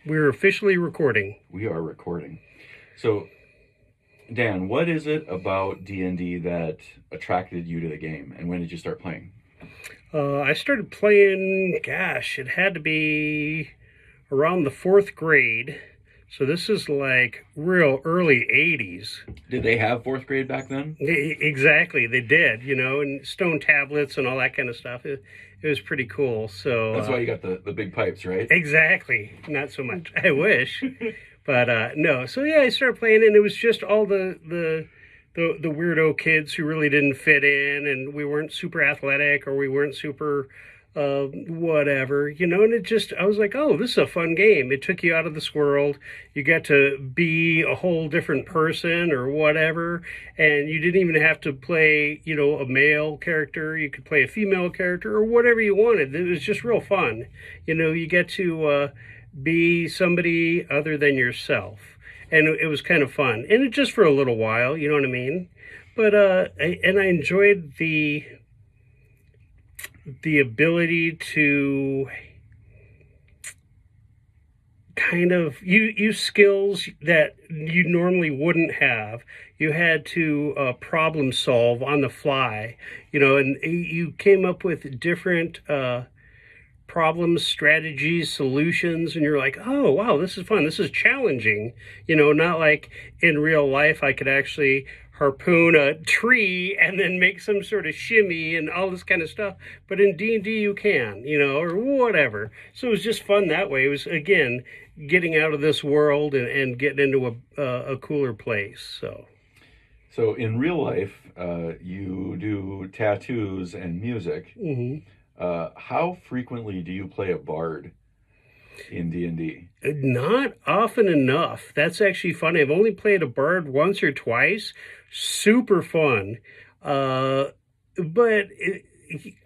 We're officially recording. We are recording. So, Dan, what is it about D&D that attracted you to the game, and when did you start playing? I started playing, gosh, it had to be around the fourth grade. So this is like real early 80s. Did they have fourth grade back then? Exactly, they did, and stone tablets and all that kind of stuff. It was pretty cool. So That's why you got the big pipes, right? exactly. Not so much. I wish. But no. So yeah, I started playing, and it was just all the weirdo kids who really didn't fit in, and we weren't super athletic or we weren't super whatever, and I was like, oh, this is a fun game. It took you out of this world. You got to be a whole different person or whatever, and you didn't even have to play, a male character. You could play a female character or whatever you wanted. It was just real fun. You get to be somebody other than yourself. And it was kind of fun. And it just for a little while, you know what I mean? But, I enjoyed the ability to kind of use skills that you normally wouldn't have. You had to problem solve on the fly, and you came up with different problems, strategies, solutions, and you're like, oh, wow, this is fun. This is challenging. Not like in real life I could actually harpoon a tree and then make some sort of shimmy and all this kind of stuff. But in D&D you can, or whatever. So it was just fun that way. It was, again, getting out of this world and getting into a cooler place. So in real life, you do tattoos and music. Mm-hmm. How frequently do you play a bard in D&D? Not often enough. That's actually funny. I've only played a bard once or twice. Super fun. But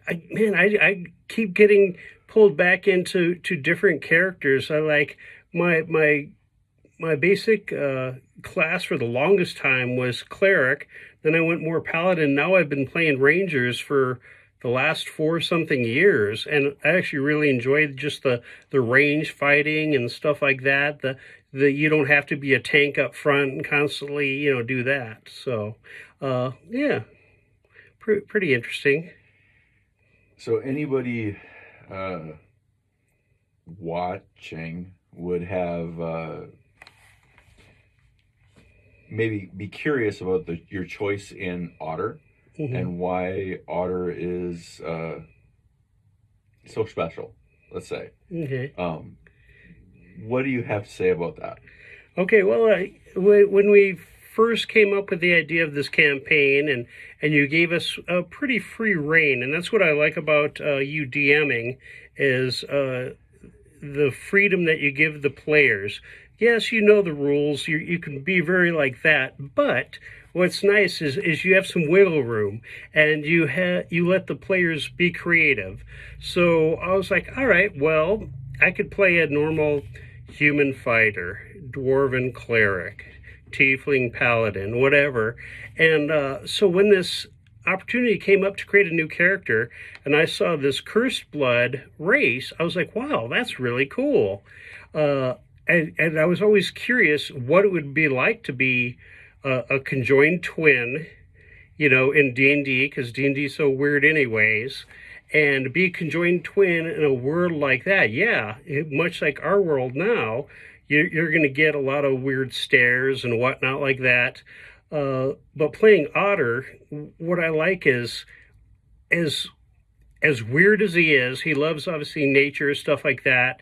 I keep getting pulled back into different characters. I like my basic class for the longest time was cleric. Then I went more paladin. Now I've been playing rangers for the last 4-something years, and I actually really enjoyed just the range fighting and stuff like that. The you don't have to be a tank up front and constantly do that. So yeah, pretty interesting. So anybody watching would have maybe be curious about your choice in Otter. Mm-hmm. And why Otter is so special, let's say. Okay. What do you have to say about that? Okay, well, when we first came up with the idea of this campaign, and you gave us a pretty free reign, and that's what I like about you DMing, is the freedom that you give the players. Yes, you know the rules, you can be very like that, but what's nice is you have some wiggle room, and you let the players be creative. So I was like, all right, well, I could play a normal human fighter, dwarven cleric, tiefling paladin, whatever. And so when this opportunity came up to create a new character, and I saw this cursed blood race, I was like, wow, that's really cool. And I was always curious what it would be like to be a conjoined twin, in D&D, because D&D is so weird anyways, and be a conjoined twin in a world like that. Yeah, much like our world now, you're going to get a lot of weird stares and whatnot like that. But playing Otter, what I like is, as weird as he loves, obviously, nature, stuff like that.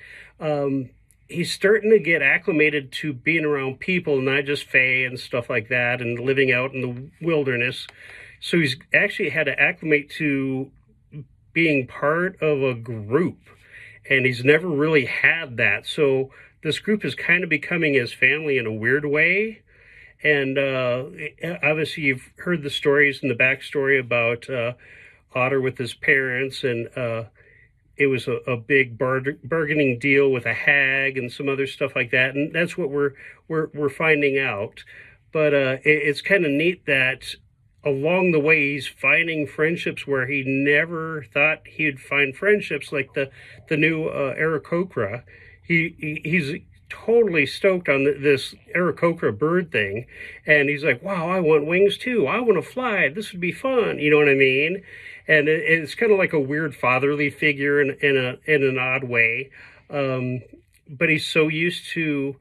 He's starting to get acclimated to being around people, not just fae and stuff like that, and living out in the wilderness. So he's actually had to acclimate to being part of a group, and he's never really had that. So this group is kind of becoming his family in a weird way. And obviously you've heard the stories and the backstory about Otter with his parents, and it was a big bargaining deal with a hag and some other stuff like that, and that's what we're finding out. But it's kind of neat that along the way he's finding friendships where he never thought he'd find friendships, like the new Aarakocra. He's totally stoked on this Aarakocra bird thing, and he's like, "Wow, I want wings too. I want to fly. This would be fun." You know what I mean? And it's kind of like a weird fatherly figure in an odd way, but he's so used to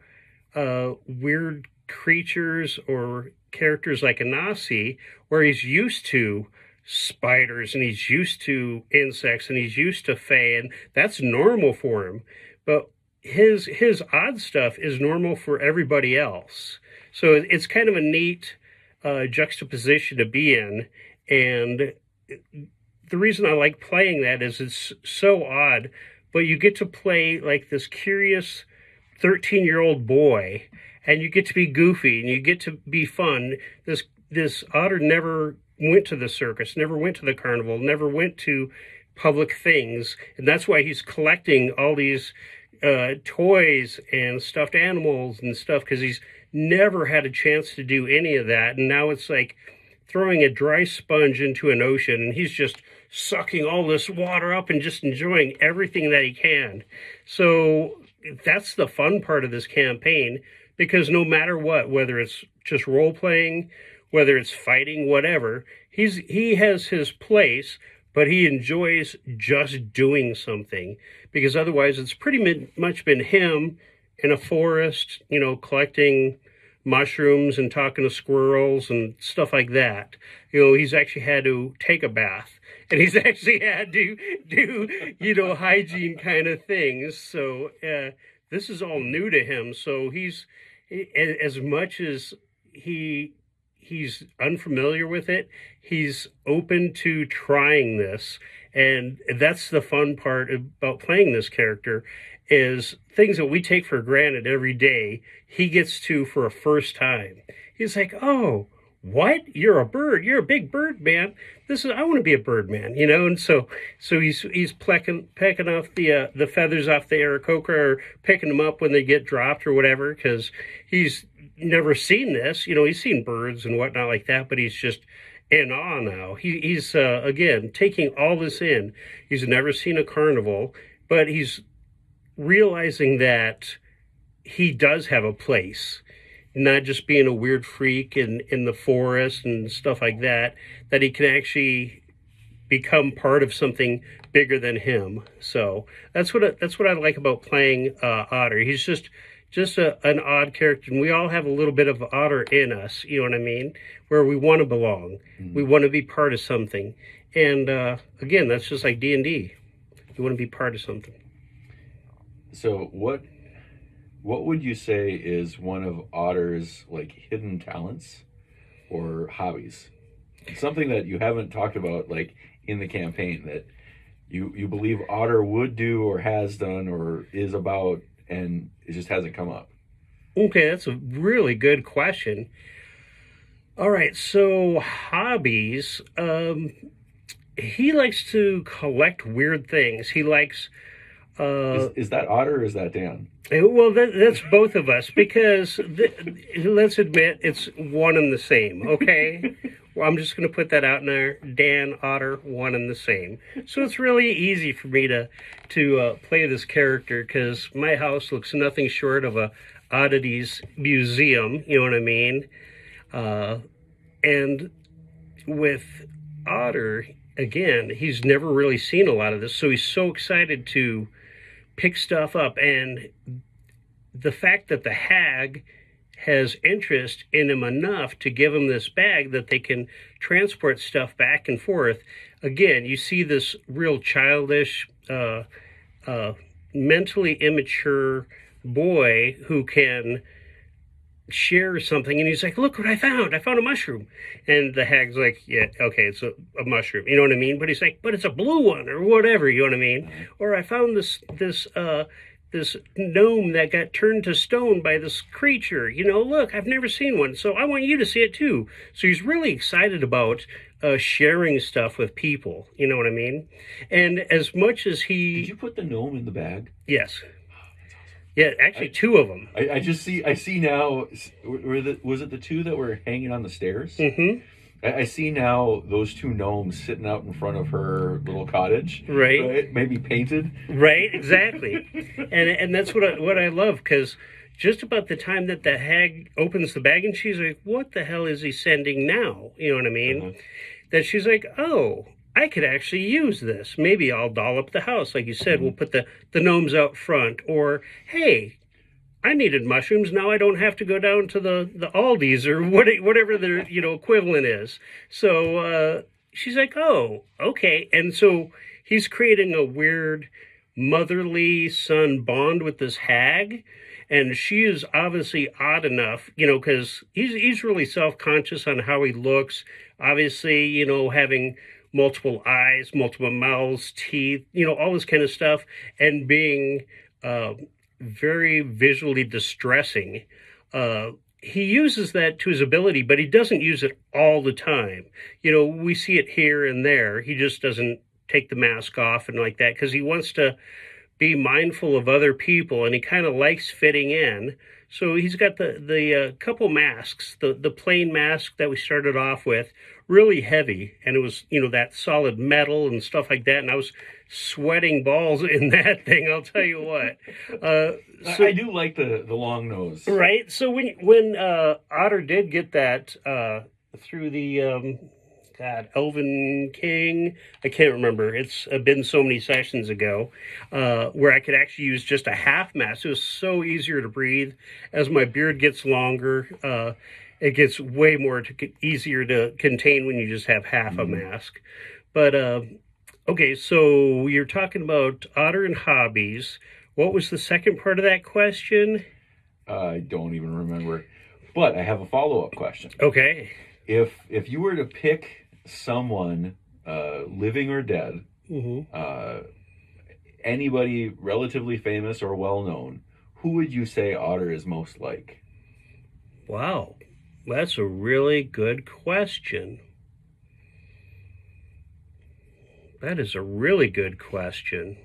weird creatures or characters like Anasi, where he's used to spiders and he's used to insects and he's used to fae, and that's normal for him. But his odd stuff is normal for everybody else. So it's kind of a neat juxtaposition to be in. And the reason I like playing that is it's so odd, but you get to play like this curious 13-year-old boy, and you get to be goofy and you get to be fun. This Otter never went to the circus, never went to the carnival, never went to public things, and that's why he's collecting all these toys and stuffed animals and stuff, because he's never had a chance to do any of that. And now it's like throwing a dry sponge into an ocean, and he's just sucking all this water up and just enjoying everything that he can. So that's the fun part of this campaign, because no matter what, whether it's just role playing, whether it's fighting, whatever, he has his place, but he enjoys just doing something, because otherwise it's pretty much been him in a forest, you know, collecting mushrooms and talking to squirrels and stuff like that. You know, he's actually had to take a bath, and he's actually had to do, you know, hygiene kind of things. So this is all new to him. So he's, as much as he's unfamiliar with it, he's open to trying this. And that's the fun part about playing this character, is things that we take for granted every day, he gets to for a first time. He's like, "Oh, what? You're a bird. You're a big bird man. I want to be a bird man," you know. And so he's pecking off the feathers off the Aarakocra, or picking them up when they get dropped or whatever, because he's never seen this. You know, he's seen birds and whatnot like that, but he's just in awe now. He's again taking all this in. He's never seen a carnival, but he's realizing that he does have a place, not just being a weird freak in the forest and stuff like that, that he can actually become part of something bigger than him. So that's what I like about playing Otter. He's just an odd character, and we all have a little bit of Otter in us, you know what I mean, where we want to belong. Mm-hmm. We want to be part of something. And again, that's just like D&D. You want to be part of something. So what would you say is one of Otter's like hidden talents or hobbies? Something that you haven't talked about like in the campaign that you believe Otter would do or has done or is about, and it just hasn't come up. Okay, that's a really good question. All right, so hobbies. He likes to collect weird things. He likes... Is that Otter or is that Dan? Well, that's both of us, because let's admit it's one and the same, okay? Well, I'm just going to put that out in there. Dan, Otter, one and the same. So it's really easy for me to play this character, because my house looks nothing short of a oddities museum, you know what I mean? And with Otter, again, he's never really seen a lot of this, so he's so excited to pick stuff up. And the fact that the hag has interest in him enough to give him this bag that they can transport stuff back and forth. Again, you see this real childish, mentally immature boy who can share something, and he's like, "Look what I found a mushroom." And the hag's like, "Yeah, okay, it's a mushroom," you know what I mean? But he's like, "But it's a blue one," or whatever, you know what I mean? Or, "I found this gnome that got turned to stone by this creature, you know, look, I've never seen one, so I want you to see it too." So he's really excited about sharing stuff with people, you know what I mean? And as much as he... Did you put the gnome in the bag? Yes. Yeah, actually, two of them. I see now. Was it the two that were hanging on the stairs? Mm-hmm. I see now those two gnomes sitting out in front of her little cottage, Right. Maybe painted. Right, exactly. And that's what I love, because just about the time that the hag opens the bag and she's like, what the hell is he sending now? You know what I mean? Uh-huh. That she's like, oh, I could actually use this. Maybe I'll doll up the house. Like you said, we'll put the gnomes out front. Or, hey, I needed mushrooms. Now I don't have to go down to the Aldi's or whatever their equivalent is. So she's like, oh, okay. And so he's creating a weird motherly son bond with this hag. And she is obviously odd enough, because he's really self-conscious on how he looks. Obviously, having multiple eyes, multiple mouths, teeth, all this kind of stuff, and being very visually distressing. He uses that to his ability, but he doesn't use it all the time. We see it here and there. He just doesn't take the mask off and like that because he wants to be mindful of other people, and he kind of likes fitting in. So he's got the couple masks, the plain mask that we started off with, really heavy, and it was that solid metal and stuff like that, and I was sweating balls in that thing. I'll tell you what. I do like the long nose, right? So when Otter did get that through the Elven King, I can't remember. It's been so many sessions ago, where I could actually use just a half mask. It was so easier to breathe. As my beard gets longer, it gets way more easier to contain when you just have half a mask. But okay, so you're talking about Otter and hobbies. What was the second part of that question? I don't even remember, but I have a follow-up question. Okay. If you were to pick someone, living or dead, anybody relatively famous or well-known, who would you say Otter is most like? Wow, that's a really good question. That is a really good question.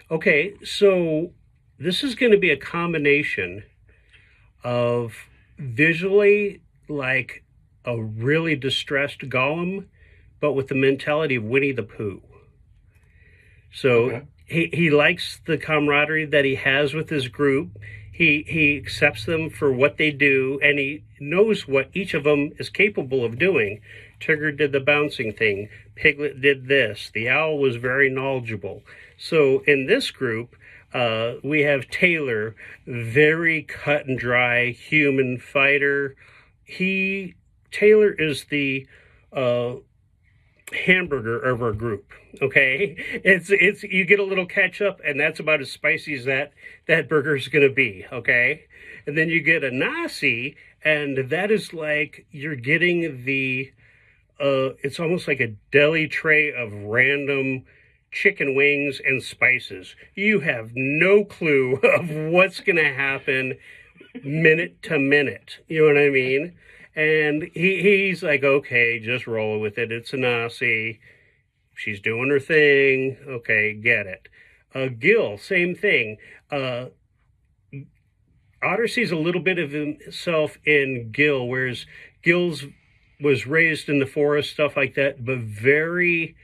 Okay, so this is going to be a combination of visually like a really distressed Gollum, but with the mentality of Winnie the Pooh. So he likes the camaraderie that he has with his group. He accepts them for what they do, and he knows what each of them is capable of doing. Tigger did the bouncing thing. Piglet did this. The owl was very knowledgeable. So in this group, we have Taylor, very cut and dry human fighter. Taylor is the hamburger of our group. Okay, it's you get a little ketchup, and that's about as spicy as that burger is going to be. Okay, and then you get a nasi, and that is like you're getting the it's almost like a deli tray of random chicken wings and spices. You have no clue of what's going to happen minute to minute. You know what I mean? And he's like, okay, just roll with it. It's a nasi. She's doing her thing. Okay, get it. Guil, same thing. Otter sees a little bit of himself in Guil, whereas Guil's was raised in the forest, stuff like that, but very,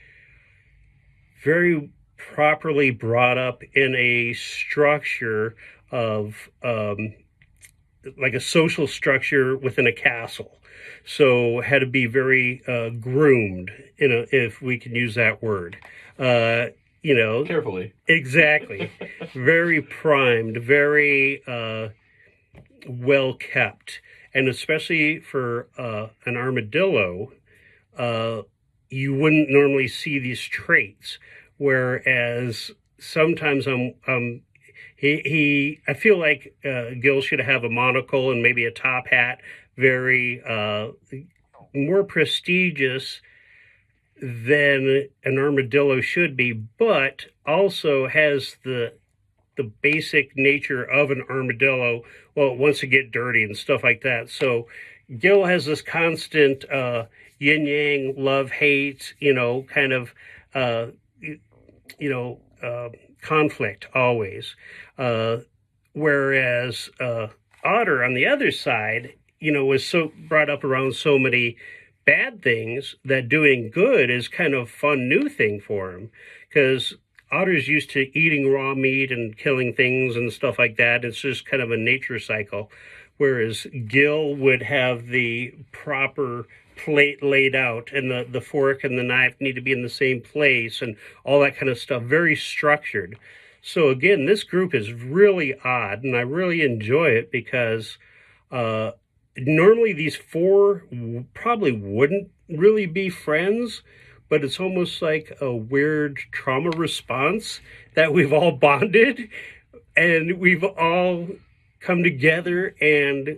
very properly brought up in a structure of like a social structure within a castle. So had to be very groomed, if we can use that word. Carefully. Exactly. Very primed, very well kept. And especially for an armadillo, you wouldn't normally see these traits. Whereas sometimes I feel like Guil should have a monocle and maybe a top hat, very more prestigious than an armadillo should be, but also has the basic nature of an armadillo. Well, it wants to get dirty and stuff like that. So Guil has this constant yin-yang, love-hate, kind of, conflict always. Whereas Otter on the other side, was so brought up around so many bad things that doing good is kind of a fun new thing for him, because Otter's used to eating raw meat and killing things and stuff like that. It's just kind of a nature cycle. Whereas Guil would have the proper plate laid out, and the fork and the knife need to be in the same place and all that kind of stuff, very structured. So again, this group is really odd, and I really enjoy it because normally these four probably wouldn't really be friends, but it's almost like a weird trauma response that we've all bonded, and we've all come together and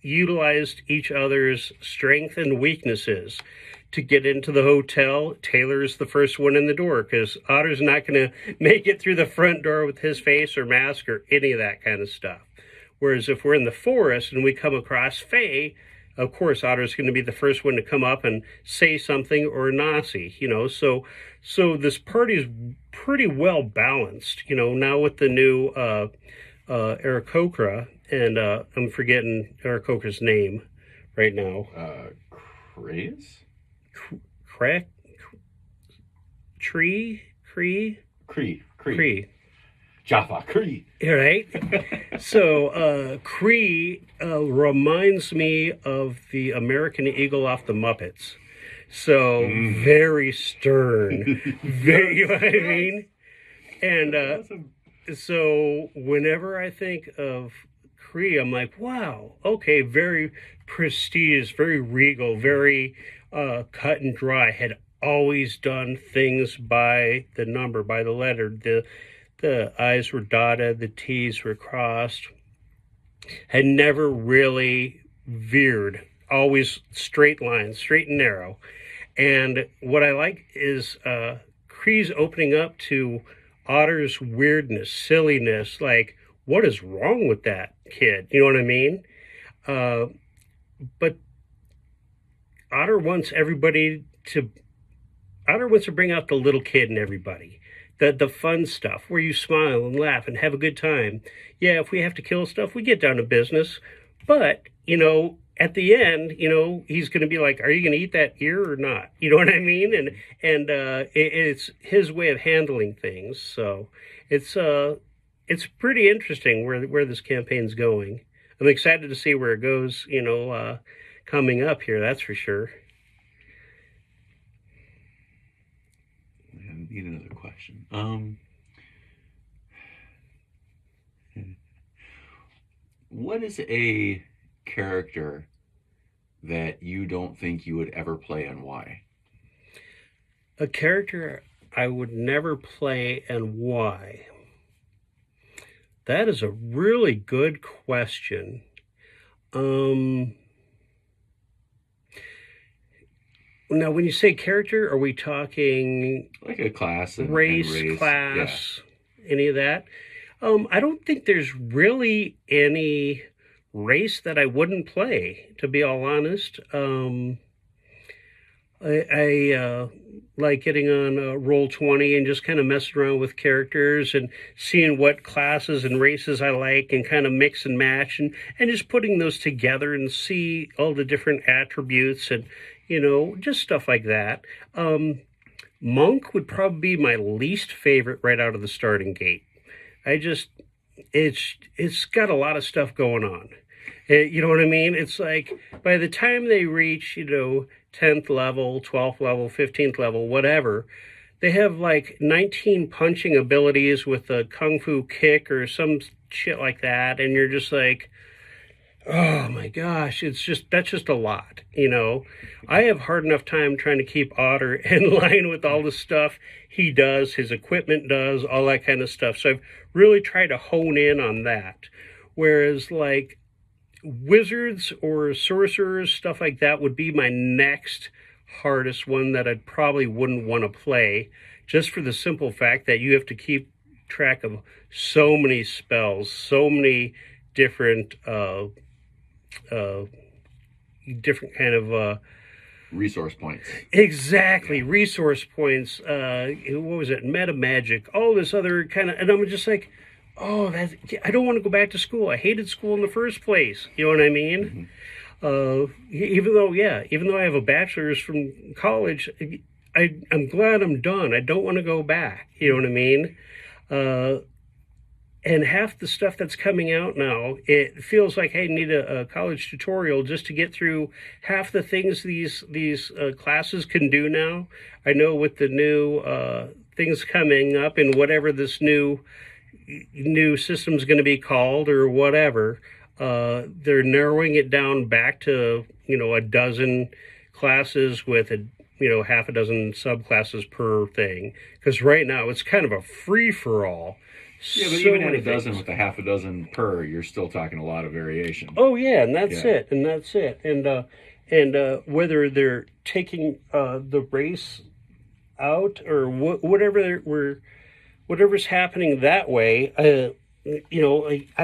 utilized each other's strength and weaknesses to get into the hotel. Taylor's the first one in the door because Otter's not going to make it through the front door with his face or mask or any of that kind of stuff. Whereas if we're in the forest and we come across Faye, of course, Otter's going to be the first one to come up and say something or Nasi, So this party is pretty well balanced, now with the new Aarakocra, and I'm forgetting Aarakocra's name right now. Craze? Crack? Tree? Kree? Kree. Jaffa, Kree. Right? So, Kree reminds me of the American Eagle off the Muppets. So, very stern. Very, you know what I mean? And Awesome. so, whenever I think of Kree, I'm like, wow, okay, very prestigious, very regal, very cut and dry, had always done things by the number, by the letter. The I's were dotted, the T's were crossed, had never really veered, always straight lines, straight and narrow. And what I like is Kree's opening up to Otter's weirdness, silliness, like, what is wrong with that kid? You know what I mean? But Otter wants to bring out the little kid in everybody. The fun stuff where you smile and laugh and have a good time. Yeah, if we have to kill stuff, we get down to business. But, at the end, he's going to be like, are you going to eat that ear or not? You know what I mean? And it's his way of handling things. So it's pretty interesting where this campaign's going. I'm excited to see where it goes, coming up here, that's for sure. I need another question. What is a character that you don't think you would ever play, and why? A character I would never play, and why? That is a really good question. Now, when you say character, are we talking Like a class and race, class, any of that? I don't think there's really any race that I wouldn't play, to be all honest. I like getting on Roll20 and just kind of messing around with characters and seeing what classes and races I like and kind of mix and match and just putting those together and see all the different attributes and, just stuff like that. Monk would probably be my least favorite right out of the starting gate. It's got a lot of stuff going on. You know what I mean? It's like by the time they reach, 10th level, 12th level, 15th level, whatever, they have like 19 punching abilities with a kung fu kick or some shit like that. And you're just like, oh my gosh, that's just a lot, I have hard enough time trying to keep Otter in line with all the stuff he does, his equipment does, all that kind of stuff. So I've really tried to hone in on that. Whereas like wizards or sorcerers, stuff like that would be my next hardest one that I probably wouldn't want to play, just for the simple fact that you have to keep track of so many spells, so many different kind of resource points. Exactly. Resource points. What was it? Meta magic. All this other kind of, and I'm just like, oh, I don't want to go back to school. I hated school in the first place. You know what I mean? Even though I have a bachelor's from college, I'm glad I'm done. I don't want to go back. You know what I mean? And half the stuff that's coming out now, it feels like I need a college tutorial just to get through half the things these classes can do now. I know with the new things coming up and whatever this new system's going to be called or whatever, they're narrowing it down back to, a dozen classes with half a dozen subclasses per thing. Because right now it's kind of a free-for-all. Yeah, but even at a dozen with a half a dozen per, you're still talking a lot of variation. Oh yeah, and that's it. And whether they're taking the race out or whatever's happening that way, I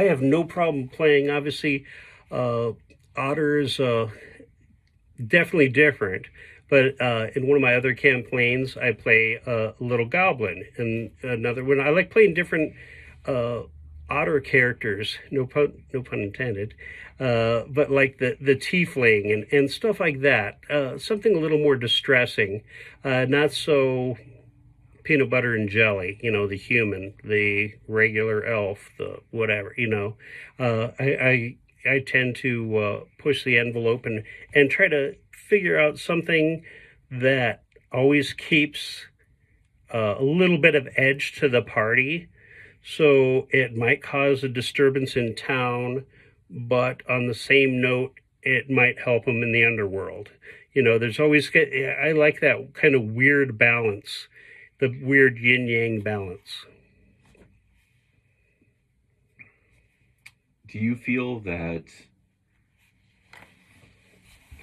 have no problem playing. Obviously, Otter is definitely different. But in one of my other campaigns, I play a little goblin. And another one, I like playing different Otter characters, no pun intended, but like the tiefling and stuff like that. Something a little more distressing, not so peanut butter and jelly, the human, the regular elf, the whatever, I tend to push the envelope and try to figure out something that always keeps a little bit of edge to the party. So it might cause a disturbance in town, but on the same note, it might help them in the underworld. There's always, I like that kind of weird balance, the weird yin-yang balance. Do you feel that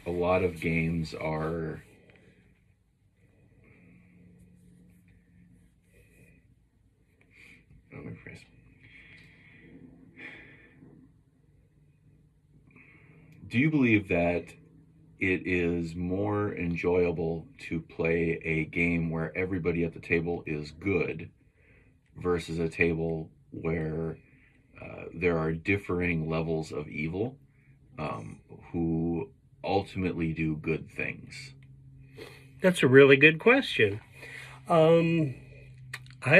a lot of games are do you believe that it is more enjoyable to play a game where everybody at the table is good versus a table where there are differing levels of evil who ultimately do good things? That's a really good question. I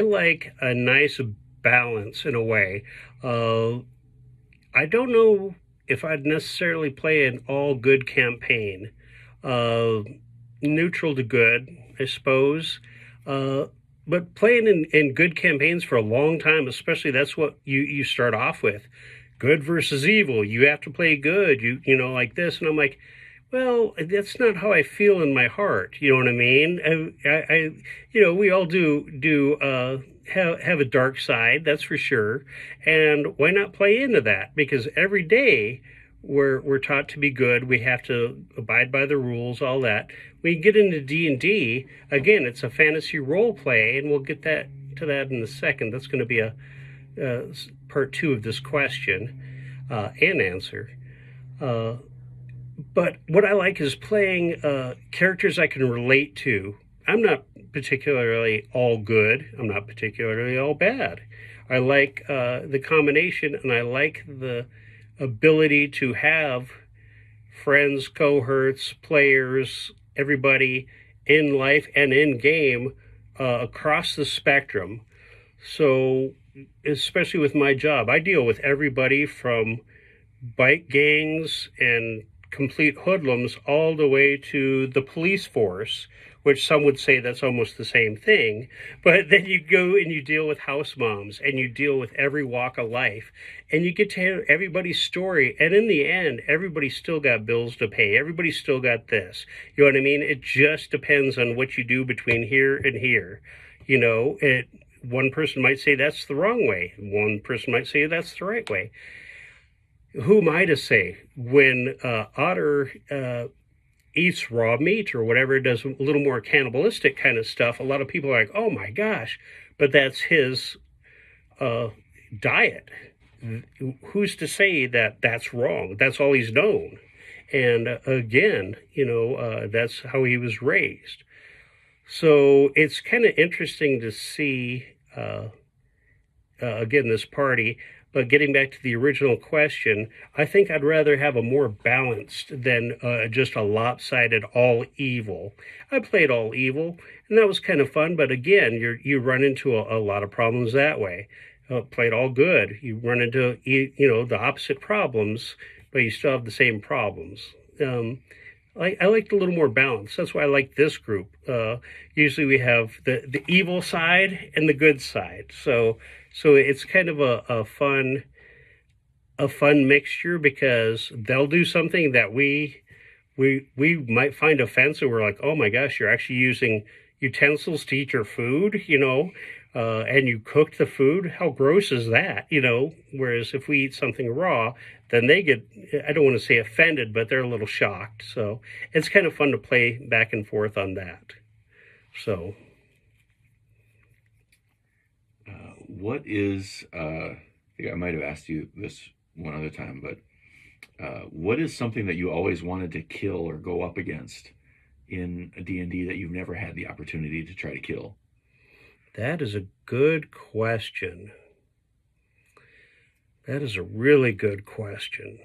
like a nice balance in a way. I don't know if I'd necessarily play an all good campaign. Neutral to good, I suppose. But playing in good campaigns for a long time, especially, that's what you start off with. Good versus evil. You have to play good, like this. And I'm like, well, that's not how I feel in my heart. You know what I mean? I we all do have a dark side, that's for sure. And why not play into that? Because every day we're taught to be good. We have to abide by the rules, all that. We get into D&D, again, it's a fantasy role play, and we'll get to that in a second. That's going to be a part 2 of this question and answer. But what I like is playing characters I can relate to. I'm not particularly all good. I'm not particularly all bad. I like the combination, and I like the ability to have friends, cohorts, players, everybody in life and in game across the spectrum. So, especially with my job, I deal with everybody from bike gangs and complete hoodlums all the way to the police force, which some would say that's almost the same thing. But then you go and you deal with house moms, and you deal with every walk of life, and you get to hear everybody's story. And in the end, everybody's still got bills to pay. Everybody's still got this. You know what I mean? It just depends on what you do between here and here. One person might say that's the wrong way. One person might say that's the right way. Who am I to say? When Otter eats raw meat or whatever, does a little more cannibalistic kind of stuff, a lot of people are like, oh my gosh, but that's his diet. Who's to say that that's wrong? That's all he's known. And again, that's how he was raised. So it's kind of interesting to see, again, this party. But getting back to the original question, I think I'd rather have a more balanced than just a lopsided all evil. I played all evil, and that was kind of fun. But again, you run into a lot of problems that way. Played all good, you run into the opposite problems, but you still have the same problems. I liked a little more balance. That's why I like this group. Usually we have the evil side and the good side. So it's kind of a fun mixture, because they'll do something that we might find offensive. We're like, oh my gosh, you're actually using utensils to eat your food, and you cooked the food. How gross is that? Whereas if we eat something raw, then they get, I don't want to say offended, but they're a little shocked. So it's kind of fun to play back and forth on that. So. What is, I think I might have asked you this one other time, but what is something that you always wanted to kill or go up against in a D&D that you've never had the opportunity to try to kill? That is a good question. That is a really good question.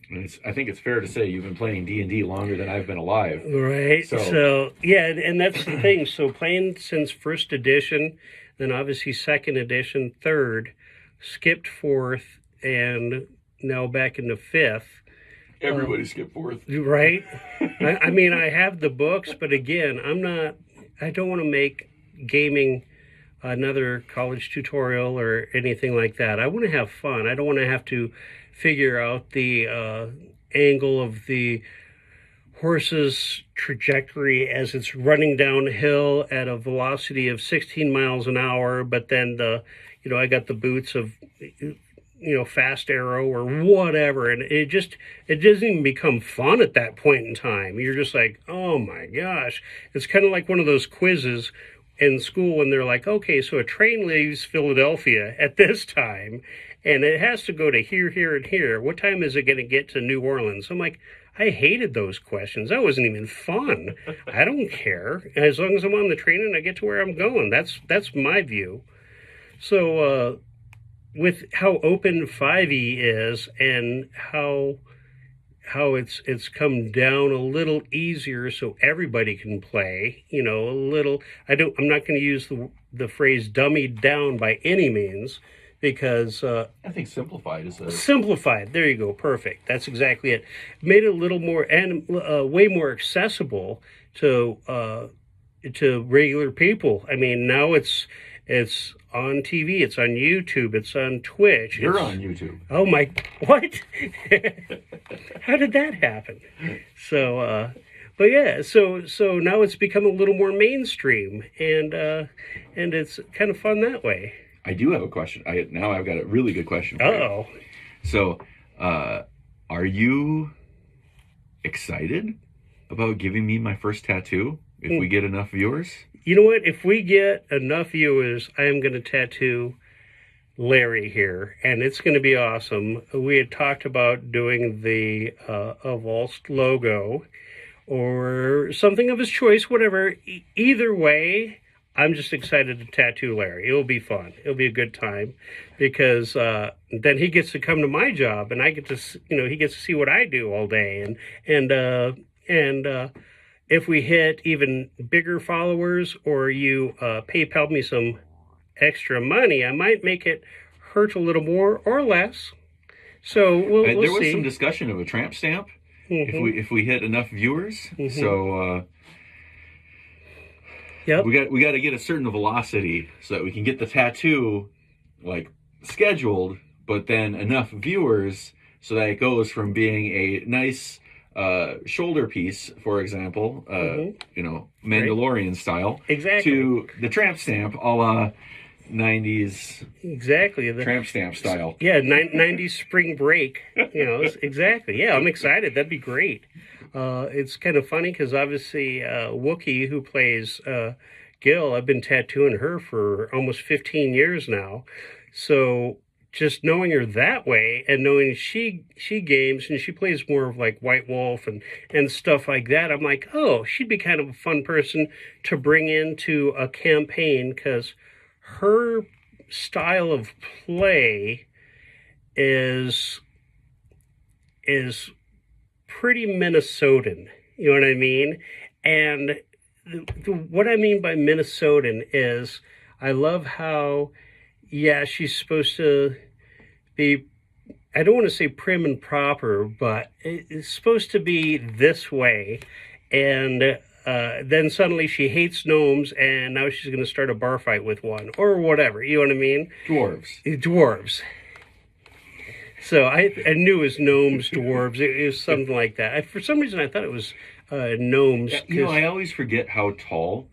And I think it's fair to say you've been playing D&D longer than I've been alive. Right. So yeah, and that's the thing. So playing since first edition, then obviously second edition, third, skipped fourth, and now back into fifth. Everybody skipped fourth. Right. I mean, I have the books, but again, I don't want to make gaming another college tutorial or anything like that. I want to have fun. I don't want to have to figure out the angle of the horse's trajectory as it's running downhill at a velocity of 16 miles an hour, but then I got the boots of fast arrow or whatever, and it doesn't even become fun at that point in time. You're just like, oh my gosh. It's kind of like one of those quizzes in school when they're like, okay, so a train leaves Philadelphia at this time, and it has to go to here, here, and here. What time is it going to get to New Orleans? I'm like, I hated those questions. That wasn't even fun. I don't care. As long as I'm on the train and I get to where I'm going. That's my view. So with how open 5e is and how it's come down a little easier so everybody can play, a little, I'm not going to use the phrase dummied down by any means, because I think simplified is simplified. There you go. Perfect. That's exactly it. Made it a little more and way more accessible to regular people. I mean, now it's on TV, it's on YouTube, it's on Twitch. You're on YouTube. Oh my, what? How did that happen? So, but yeah, so now it's become a little more mainstream, and it's kind of fun that way. I do have a question. Now I've got a really good question for you. Uh-oh. So, are you excited about giving me my first tattoo if we get enough viewers? You know what? If we get enough viewers, I am going to tattoo Larry here, and it's going to be awesome. We had talked about doing the Avulsed logo or something of his choice, whatever. Either way, I'm just excited to tattoo Larry. It'll be fun. It'll be a good time, because then he gets to come to my job, and I get to, he gets to see what I do all day, and if we hit even bigger followers, or you PayPal me some extra money, I might make it hurt a little more or less. So we'll see. There was some discussion of a tramp stamp if we hit enough viewers. So yep. we got to get a certain velocity so that we can get the tattoo like scheduled, but then enough viewers so that it goes from being a nice shoulder piece, for example, Mandalorian style, exactly, to the tramp stamp a la 90s, exactly, the tramp stamp style. Yeah, 90s spring break, exactly. Yeah, I'm excited. That'd be great. It's kind of funny because obviously Wookiee, who plays Guil, I've been tattooing her for almost 15 years now. So just knowing her that way and knowing she games and she plays more of like White Wolf and stuff like that, I'm like, oh, she'd be kind of a fun person to bring into a campaign, because her style of play is pretty Minnesotan. You know what I mean? And what I mean by Minnesotan is I love how, yeah, she's supposed to be, I don't want to say prim and proper, but it's supposed to be this way. And then suddenly she hates gnomes, and now she's going to start a bar fight with one, or whatever. You know what I mean? Dwarves. So I knew it was gnomes, dwarves. It was something like that. For some reason, I thought it was gnomes. You know, I always forget how tall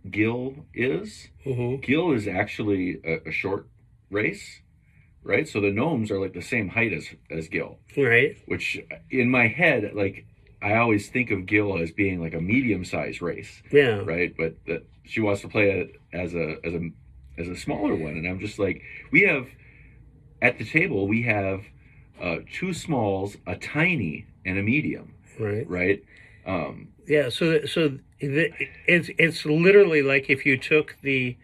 Guil is. Mm-hmm. Guil is actually a short race, right? So the gnomes are like the same height as Guil. Right. Which, in my head, like, I always think of Guil as being like a medium-sized race. Yeah. Right? But she wants to play it as a smaller one. And I'm just like, at the table, we have two smalls, a tiny, and a medium. Right. Right? Yeah, so it's literally like if you took the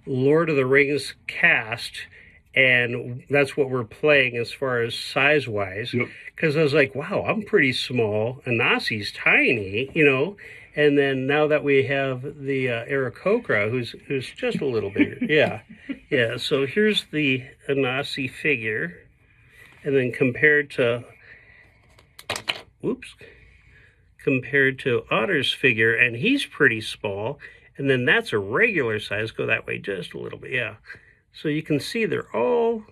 Lord of the Rings cast, and that's what we're playing as far as size-wise. Because I was like, wow, I'm pretty small, Anasi's tiny, you know. And then now that we have the Aarakocra, who's just a little bigger. Yeah. So here's the Anasi figure, and then compared to Otter's figure, and he's pretty small. And then that's a regular size. Go that way just a little bit. Yeah. So you can see they're all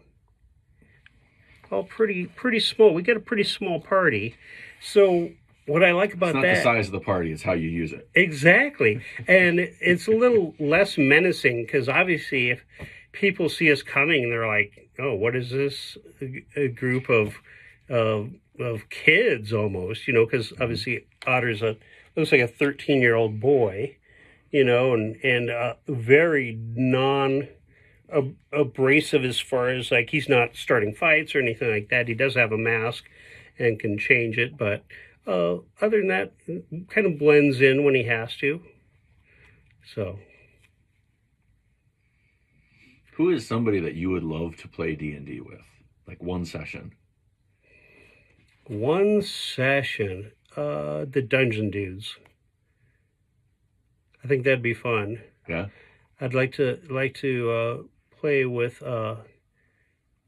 pretty small. We get a pretty small party. So what I like about it's not that, the size of the party, it's how you use it. Exactly. And it's a little less menacing, because obviously if people see us coming, they're like, oh, what is this? A group of kids almost, you know, because obviously Otter's looks like a 13-year-old boy, you know, and very abrasive as far as, like, he's not starting fights or anything like that. He does have a mask and can change it, but other than that, kind of blends in when he has to. So, who is somebody that you would love to play D&D with? Like one session? One session, the Dungeon Dudes. I think that'd be fun. Yeah. I'd like to play with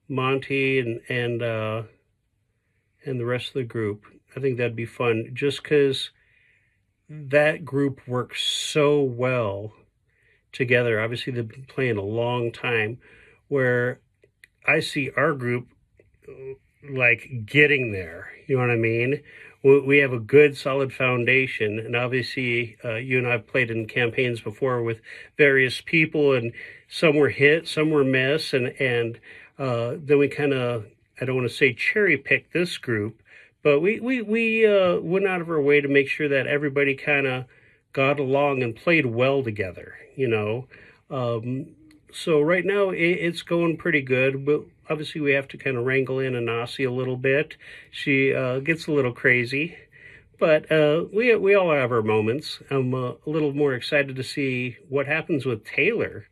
Monty and the rest of the group. I think that'd be fun, just because that group works so well together. Obviously, they've been playing a long time, where I see our group like getting there. You know what I mean? We have a good, solid foundation, and obviously, you and I have played in campaigns before with various people, and some were hit, some were miss, and then we kind of, I don't want to say cherry pick this group, but we went out of our way to make sure that everybody kind of got along and played well together, you know. So right now it's going pretty good, but obviously we have to kind of wrangle in Anasi a little bit. She gets a little crazy, but we all have our moments. I'm a little more excited to see what happens with Taylor,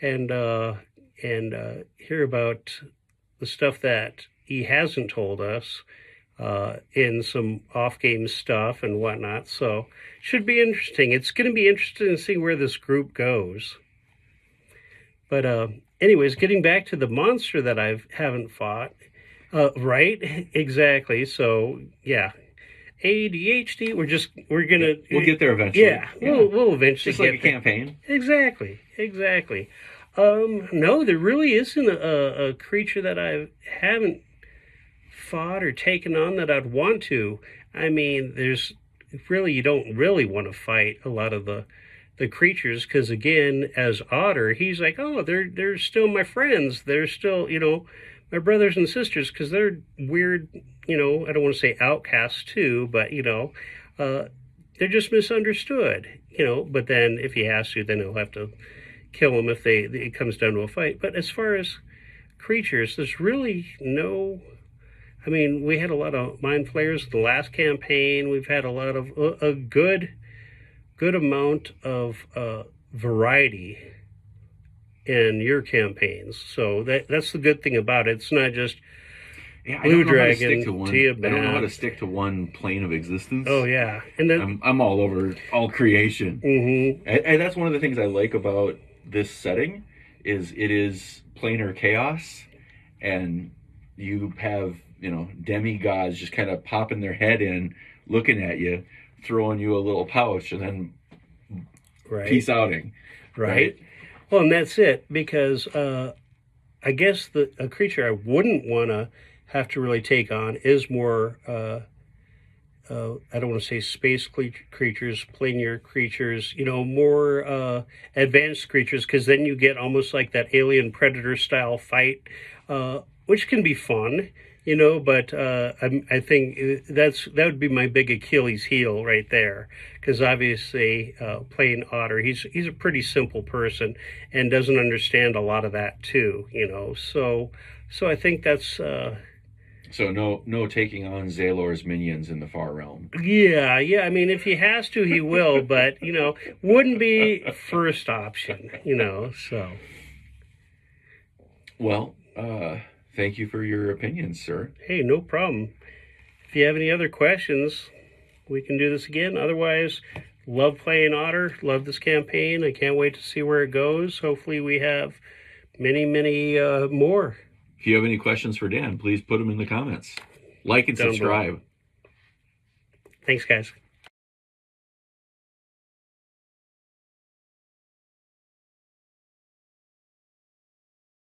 and hear about the stuff that he hasn't told us in some off-game stuff and whatnot. So should be interesting. It's going to be interesting to see where this group goes. But anyways, getting back to the monster that I haven't fought. Right? Exactly. So yeah, ADHD. We'll get there eventually. Yeah. We'll eventually just like get a campaign. Exactly. No, there really isn't a creature that I haven't fought or taken on that I'd want to. I mean, you don't really want to fight a lot of the creatures, because again, as Otter, he's like, oh, they're still my friends. They're still, you know, my brothers and sisters, because they're weird, you know, I don't want to say outcasts too, but, you know, they're just misunderstood, you know. But then if he has to, then he'll have to kill them if it comes down to a fight. But as far as creatures, there's really no. I mean, we had a lot of mind flayers in the last campaign. We've had a lot of a good amount of variety in your campaigns. So that's the good thing about it. It's not just Blue Dragon, I don't know how to stick to one plane of existence. Oh yeah, and then I'm all over all creation, and that's one of the things I like about this setting is it is planar chaos, and you have demigods just kind of popping their head in, looking at you, throwing you a little pouch, and then peace outing. Right. Well, and that's it, because I guess a creature I wouldn't want to have to really take on is more, I don't want to say space creatures, planar creatures, more advanced creatures, because then you get almost like that alien predator style fight, which can be fun. But I think that would be my big Achilles heel right there, because obviously playing Otter, he's a pretty simple person and doesn't understand a lot of that too, So I think that's. So no taking on Zalor's minions in the far realm. Yeah. I mean, if he has to, he will, but wouldn't be first option, So. Well. Thank you for your opinions, sir. Hey, no problem. If you have any other questions, we can do this again. Otherwise, love playing Otter. Love this campaign. I can't wait to see where it goes. Hopefully we have many more. If you have any questions for Dan, please put them in the comments. Like and subscribe. Thanks, guys.